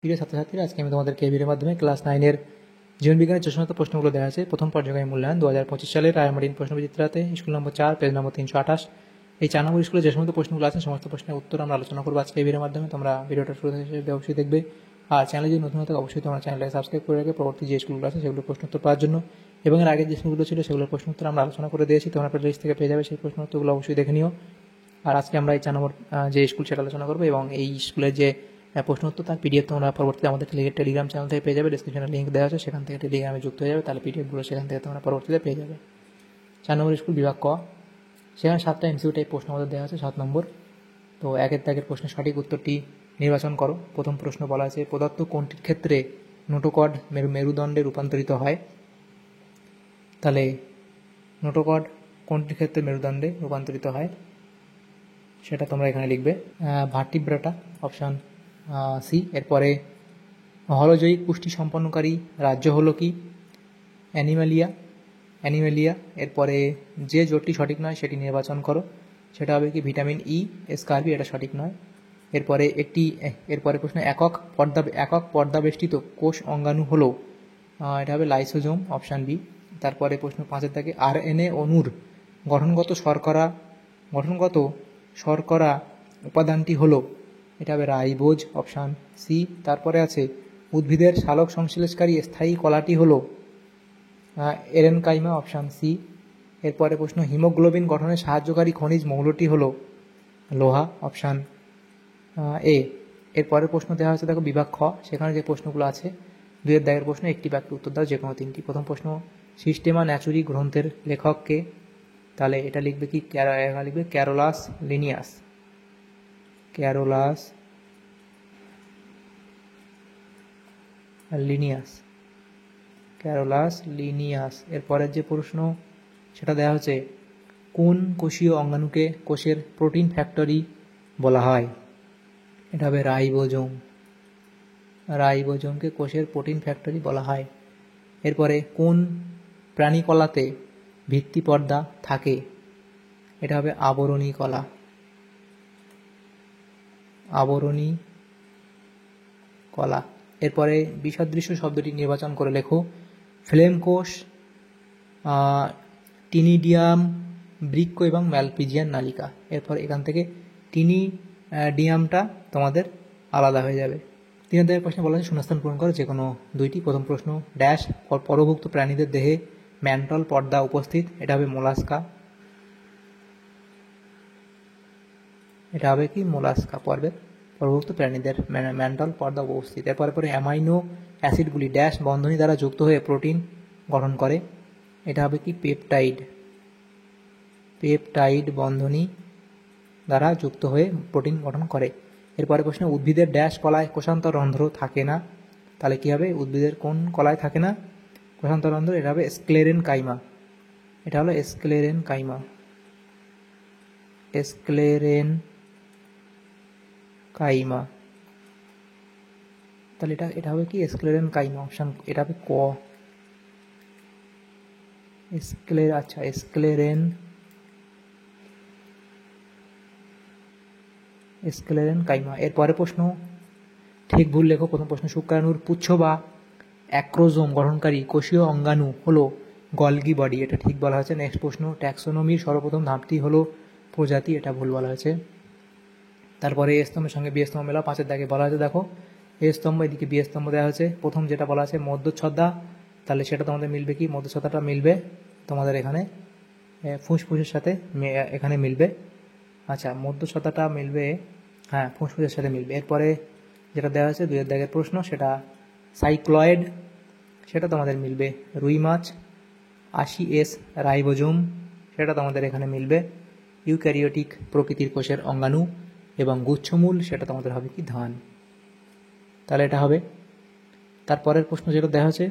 প্রিয় ছাত্রছাত্রীরা, আজকে আমি তোমাদের কেভির মাধ্যমে ক্লাস 9-এর জীবনবিজ্ঞানের চেষ্টাগত প্রশ্নগুলো দেওয়া আছে। প্রথম পর্যায়ে মূল্যায়ন 2025 সালের রায়মার্টিন প্রশ্নবিচিত্রাতে স্কুল নম্বর 4 পেজ নম্বর 328। এই 4 নম্বর স্কুলে যে সমস্ত প্রশ্নগুলো আছে সমস্ত প্রশ্নের উত্তর আমরা আলোচনা করবো আজকে এই ভিডিওর মাধ্যমে। তোমরা ভিডিওটা শুরু থেকে অবশ্যই দেখবে, আর চ্যানেলে যদি নতুন হতে অবশ্যই তোমরা চ্যানেলটাকে সাবস্ক্রাইব করে রাখবে পরবর্তী যে স্কুলগুলো আছে সেগুলোর প্রশ্ন উত্তর পাওয়ার জন্য। এবং এর আগের যে স্কুলগুলো ছিল সেগুলোর প্রশ্ন উত্তর আমরা আলোচনা করে দিয়েছি, তোমরা প্লেলিস্ট থেকে পেয়ে যাবে, সেই প্রশ্ন উত্তরগুলো অবশ্যই দেখে নিও। আর আজকে আমরা এই 4 নম্বর যে স্কুল সেটা আলোচনা করবো, এবং এই স্কুলের যে প্রশ্ন উত্তর তার পিডিএফ তোমরা পরবর্তীতে আমাদের টেলিগ্রাম চ্যানেল থেকে পেয়ে যাবে। ডিসক্রিপশনে লিঙ্ক দেওয়া আছে, সেখান থেকে টেলিগ্রামে যুক্ত হয়ে যাবে, তাহলে পিডিএফগুলো সেখান থেকে তোমরা পরবর্তীতে পেয়ে যাবে। 4 নম্বর স্কুল বিভাগ ক, সেখানে 7টা এমসিকিউ টাইপ প্রশ্ন আমাদের দেওয়া আছে 7 নম্বর। তো একের দাগের প্রশ্নের সঠিক উত্তরটি নির্বাচন করো। প্রথম প্রশ্ন বলা আছে, পদার্থ কোনটির ক্ষেত্রে নোটোকর্ড মেরুদণ্ডে রূপান্তরিত হয়? তাহলে নোটোকর্ড কোনটির ক্ষেত্রে মেরুদণ্ডে রূপান্তরিত হয় সেটা তোমরা এখানে লিখবে। Vertebrata, option C. এরপরে হলজয়িক পুষ্টি সম্পন্নকারী রাজ্য হলো কি? অ্যানিমেলিয়া। এরপরে যে জোটটি সঠিক নয় সেটি নির্বাচন করো, সেটা হবে কি? Vitamin E. স্কার্বি, এটা সঠিক নয়। এরপরে প্রশ্ন, একক পর্দাবেষ্টিত কোষ অঙ্গাণু হলো? এটা হবে লাইসোজোম, অপশান বি। তারপরে প্রশ্ন 5-এর দাগে, আরএনএ অণুর গঠনগত শর্করা উপাদানটি হলো? এটা হবে রাইবোজ, অপশান সি। তারপরে আছে, উদ্ভিদের সালোক সংশ্লেষকারী স্থায়ী কলাটি হলো? এরেনকাইমা, অপশান সি। এরপরে প্রশ্ন, হিমোগ্লোবিন গঠনে সাহায্যকারী খনিজ মৌলটি হলো? লোহা, অপশান এ। এরপরের প্রশ্ন দেওয়া হয়েছে দেখো বিভাগ খ, সেখানে যে প্রশ্নগুলো আছে 2-এর দাগের প্রশ্ন, একটি বাক্যে উত্তর দাও, যে কোনো 3টি। প্রথম প্রশ্ন, সিস্টেমা ন্যাচুরি গ্রন্থের লেখককে? তাহলে এটা লিখবে কি? লিখবে ক্যারোলাস লিনিয়াস। এরপরের যে প্রশ্ন সেটা দেওয়া হচ্ছে, কোন কোষীয় অঙ্গাণুকে কোষের প্রোটিন ফ্যাক্টরি বলা হয়? এটা হবে রাইবোজোমকে কোষের প্রোটিন ফ্যাক্টরি বলা হয়। এরপরে কোন প্রাণীকলাতে ভিত্তি পর্দা থাকে? এটা হবে আবরণী কলা। এরপরে বিসদৃশ্য শব্দটি নির্বাচন করে লেখো। ফ্লেম কোষ, টিনিডিয়াম, বৃক্ক এবং ম্যালপিজিয়ান নালিকা। এরপর এখান থেকে টিনিডিয়ামটা তোমাদের আলাদা হয়ে যাবে। 3-এর দাগের প্রশ্নে বলা হয়েছে, শূন্যস্থান পূরণ করো, যে কোনো 2টি। প্রথম প্রশ্ন, ড্যাশ পরভুক্ত প্রাণীদের দেহে ম্যান্টল পর্দা উপস্থিত? এটা হবে মোলাস্কা। এটা হবে কি? মোলাস্কা পর্বের পরভুক্ত প্রাণীদের ম্যান্টল পর্দা উপস্থিত। এরপরে অ্যামাইনো অ্যাসিডগুলি ড্যাশ বন্ধনী দ্বারা যুক্ত হয়ে প্রোটিন গঠন করে? এটা হবে কি? পেপটাইড বন্ধনী দ্বারা যুক্ত হয়ে প্রোটিন গঠন করে। এরপরে প্রশ্ন, উদ্ভিদের ড্যাশ কলায় কোষান্তররন্ধ্র থাকে না? তাহলে কি হবে? উদ্ভিদের কোন কলায় থাকে না কোষান্তররন্ধ্র? এটা হবে স্ক্লেরেনকাইমা। এটা হলো স্ক্লেরেনকাইমা। তাহলে এটা হবে কি? স্ক্লেরেনকাইমা, অপশান এটা হবে ক। স্ক্লেরেনকাইমা। এরপরে প্রশ্ন, ঠিক ভুল লেখো। প্রথম প্রশ্ন, শুক্রাণুর পুচ্ছ বা অ্যাক্রোজোম গঠনকারী কোষীয় অঙ্গাণু হলো গলগি বডি। এটা ঠিক বলা হয়েছে। নেক্সট প্রশ্ন, ট্যাক্সোনমির সর্বপ্রথম ধাপটি হলো প্রজাতি। এটা ভুল বলা হয়েছে। তারপরে এ স্তম্ভের সঙ্গে বি স্তম্ভ মেলাও। 5-এর দাগে বলা হয়েছে দেখো, এ স্তম্ভ এদিকে বি স্তম্ভ দেওয়া হয়েছে। প্রথম যেটা বলা আছে মধ্যচ্ছদা, তাহলে সেটা তোমাদের মিলবে কি? মধ্যচ্ছদাটা মিলবে তোমাদের এখানে ফুসফুসের সাথে এখানে মিলবে। আচ্ছা, মধ্যচ্ছদাটা মিলবে, হ্যাঁ, ফুসফুসের সাথে মিলবে। এরপরে যেটা দেওয়া হয়েছে 2-এর দাগের প্রশ্ন, সেটা সাইক্লয়েড, সেটা তোমাদের মিলবে রুই মাছ। 80S রাইবোজোম, সেটা তোমাদের এখানে মিলবে ইউক্যারিওটিক প্রকৃতির কোষের অঙ্গাণু। এবং গুচ্ছমূল, সেটা তোমাদের হবে কি? ধান। তাহলে এটা হবে। তারপরের প্রশ্ন যেটা দেখা হচ্ছে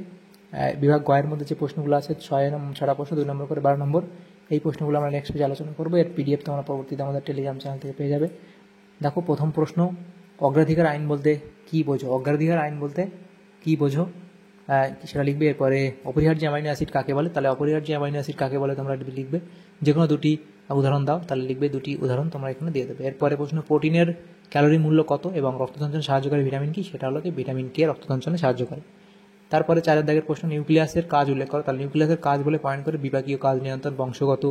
বিভাগ গয়ের মধ্যে যে প্রশ্নগুলো আছে 6টা প্রশ্ন, 2 নম্বর করে 12 নম্বর। এই প্রশ্নগুলো আমরা নেক্সট পেজে আলোচনা করবো। এর পিডিএফ তোমরা পরবর্তীতে আমাদের টেলিগ্রাম চ্যানেল থেকে পেয়ে যাবে। দেখো প্রথম প্রশ্ন, অগ্রাধিকার আইন বলতে কি বোঝো? সেটা লিখবে। এরপরে অপরিহার্য অ্যামাইনো অ্যাসিড কাকে বলে? তাহলে অপরিহার্য অ্যামাইনো অ্যাসিড কাকে বলে তোমরা লিখবে। যে কোনো 2টি উদাহরণ দাও, তাহলে লিখবে 2টি উদাহরণ তোমরা এখানে দিয়ে দেবে। এরপরে প্রশ্ন, প্রোটিনের ক্যালোরি মূল্য কত এবং রক্ত সঞ্চালনে সাহায্যকারী ভিটামিন কি, সেটা হলো কি ভিটামিন কে রক্ত সঞ্চালনে সাহায্য করে। তারপরে 4 দাগের প্রশ্ন, নিউক্লিয়াসের কাজ উল্লেখ করো। তাহলে নিউক্লিয়াসের কাজ বলে পয়েন্ট করে বিপাকীয় কাজ নিয়ন্ত্রণ, বংশগত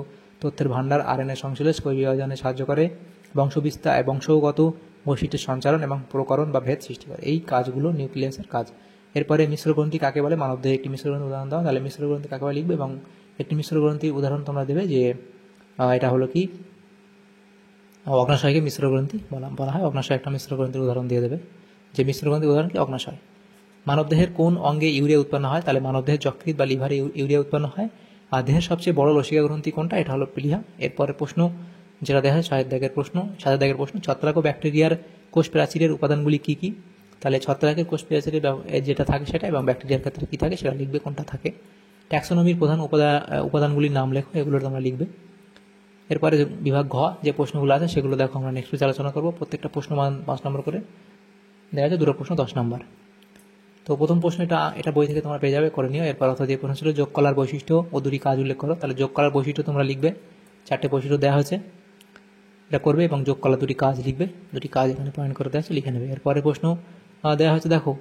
তথ্যের ভাণ্ডার, আরএনএ সংশ্লেষ, কোষ বিভাজনে সাহায্য করে, বংশবিস্তার, বংশগত বৈশিষ্ট্যের সঞ্চালন এবং প্রকরণ বা ভেদ সৃষ্টি করে। এই কাজগুলো নিউক্লিয়াসের কাজ। এরপরে মিশ্র গ্রন্থি কাকে বলে, মানবদেহে একটি মিশ্র গ্রন্থি উদাহরণ দাও। তাহলে মিশ্র গ্রন্থি কাকে বলে লিখবে এবং একটি মিশ্র গ্রন্থির উদাহরণ তোমরা দেবে যে এটা হলো কি অগ্নাশয়কে মিশ্র গ্রন্থি বলা হয়। অগ্নাশয় একটা মিশ্র গ্রন্থির উদাহরণ দিয়ে দেবে যে মিশ্র গ্রন্থির উদাহরণ কি অগ্নাশয়। মানবদেহের কোন অঙ্গে ইউরিয়া উৎপন্ন হয়, তাহলে মানবদেহের যকৃৎ বা লিভারে ইউরিয়া উৎপন্ন হয়। আর দেহের সবচেয়ে বড় লসিকা গ্রন্থি কোনটা, এটা হলো প্লিহা। এরপরে প্রশ্ন যেটা দেখা হয় 7 দাগের প্রশ্ন, ছত্রাক ও ব্যাকটেরিয়ার কোষ প্রাচীরের উপাদানগুলি কী কী। তাহলে ছত্রাকের কোষ প্রাচীরের যেটা থাকে সেটা এবং ব্যাকটেরিয়ার ক্ষেত্রে কী থাকে সেটা লিখবে, কোনটা থাকে। ট্যাক্সোনমির প্রধান উপাদানগুলির নাম লেখো, এগুলো তোমরা লিখবে। এরপরে বিভাগ ঘ যে প্রশ্নগুলো আছে সেগুলো দেখো আমরা নেক্সট পেজে আলোচনা করবো। প্রত্যেকটা প্রশ্ন 5 নম্বর করে দেখা যায়, 2টো প্রশ্ন 10 নম্বর। তো প্রথম প্রশ্ন এটা বই থেকে তোমরা পেয়ে যাবে, করে নিও। এরপর অর্থাৎ যে প্রশ্ন ছিল যোগ কলার বৈশিষ্ট্য ও দুটি কাজ উল্লেখ করো। তাহলে যোগ কলার বৈশিষ্ট্য তোমরা লিখবে, 4টে বৈশিষ্ট্য দেওয়া হয়েছে, এটা করবে এবং যোগ কলার দুটি কাজ লিখবে, দুটি কাজ এখানে পয়েন্ট করে দেওয়া আছে, লিখে নেবে। এরপরে প্রশ্ন দেওয়া হয়েছে দেখো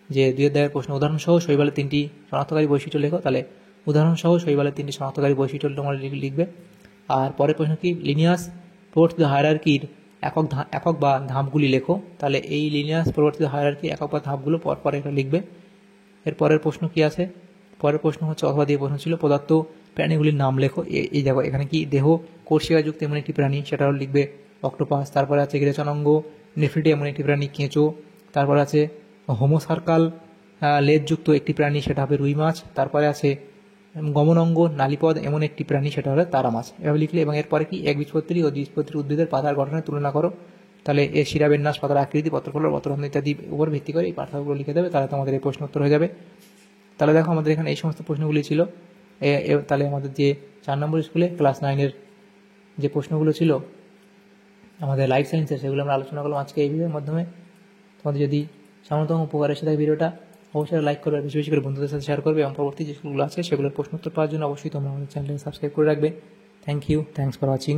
যে 2 দাগের প্রশ্ন, উদাহরণসহ শৈবালের 3টি শনাক্তকারী বৈশিষ্ট্য লেখো। তাহলে উদাহরণসহ শৈবালের 3টি শনাক্তকারী বৈশিষ্ট্য তোমরা লিখবে। আর পরের প্রশ্ন কি, লিনিয়াস প্রবর্তিত হায়ারার্কির একক বা ধাপগুলি লেখো। তাহলে এই লিনিয়াস প্রবর্তিত হায়ারার্কির একক বা ধাপগুলো পর এটা লিখবে। এর পরের প্রশ্ন কি আছে, পরের প্রশ্ন হচ্ছে অথবা দিয়ে প্রশ্ন ছিল প্রদত্ত প্রাণীগুলির নাম লেখো। এই দেখো এখানে কি দেহ কোষিকাযুক্ত এমন একটি প্রাণী, সেটাও লিখবে অক্টোপাস। তারপরে আছে গ্রেচনাঙ্গ নেফ্রিটি এমন একটি প্রাণী, কেঁচো। তারপর আছে হোমোসার্কাল লেজযুক্ত একটি প্রাণী, সেটা হবে রুই মাছ। তারপরে আছে গমনাঙ্গ নালীপদ এমন একটি প্রাণী, সেটা হলো তারা মাছ। এভাবে লিখলে এবং এরপরে কি একবীজপত্রী ও দ্বিবীজপত্রী উদ্ভিদের পাতার গঠনের তুলনা করো। তাহলে এর শিরাবিন্যাস, পাতার আকৃতি, পত্রফলক, পত্ররন্ধ্র ইত্যাদি উপর ভিত্তি করে এই পাঠ্যগুলো লিখে দেবে, তাহলে তোমাদের এই প্রশ্ন উত্তর হয়ে যাবে। তাহলে দেখো আমাদের এখানে এই সমস্ত প্রশ্নগুলি ছিল। তাহলে আমাদের যে 4 নম্বর স্কুলে ক্লাস 9-এর যে প্রশ্নগুলো ছিল আমাদের লাইফ সায়েন্সের, সেগুলো আমরা আলোচনা করলাম আজকে এই ভিডিওর মাধ্যমে। তোমাদের যদি সামান্যতম উপকার এসে থাকে ভিডিওটা, অবশ্যই লাইক করবে, বেশি বেশি করে বন্ধুদের সাথে শেয়ার করবে এবং পরবর্তী যে স্কুলগুলো আছে সেগুলোর প্রশ্ন উত্তর পাওয়ার জন্য অবশ্যই তোমরা আমাদের চ্যানেলকে সাবস্ক্রাইব করে রাখবে। Thank you, thanks for watching.